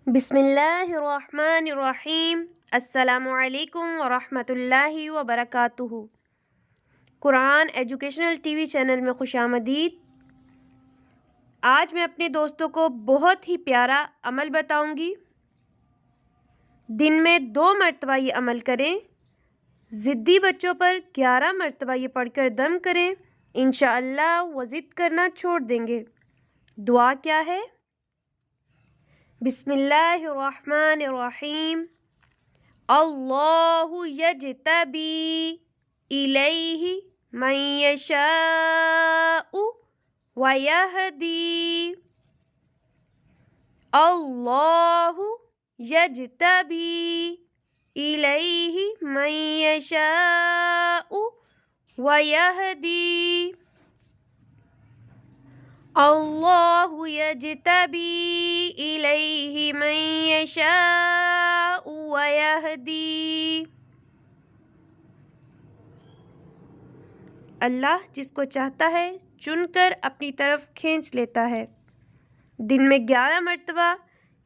بسم اللہ الرحمن الرحیم۔ السلام علیکم ورحمۃ اللہ وبرکاتہ۔ قرآن ایجوکیشنل ٹی وی چینل میں خوش آمدید۔ آج میں اپنے دوستوں کو بہت ہی پیارا عمل بتاؤں گی۔ دن میں 2 مرتبہ یہ عمل کریں۔ ضدی بچوں پر 11 مرتبہ یہ پڑھ کر دم کریں، انشاءاللہ وہ ضد کرنا چھوڑ دیں گے۔ دعا کیا ہے؟ بسم اللہ الرحمن الرحیم۔ اللہ یجتبی الیہ من یشاء ویہدی۔ اللہ یجتبی الیہ من یشاء ویہدی۔ اللہ یجتبی الیہ من یشاء ویہدی۔ اللہ جس کو چاہتا ہے چن کر اپنی طرف کھینچ لیتا ہے۔ دن میں 11 مرتبہ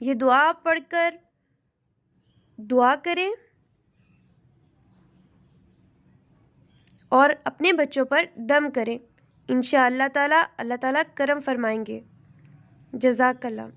یہ دعا پڑھ کر دعا کریں اور اپنے بچوں پر دم کریں، انشاء اللہ تعالیٰ کرم فرمائیں گے۔ جزاک اللہ۔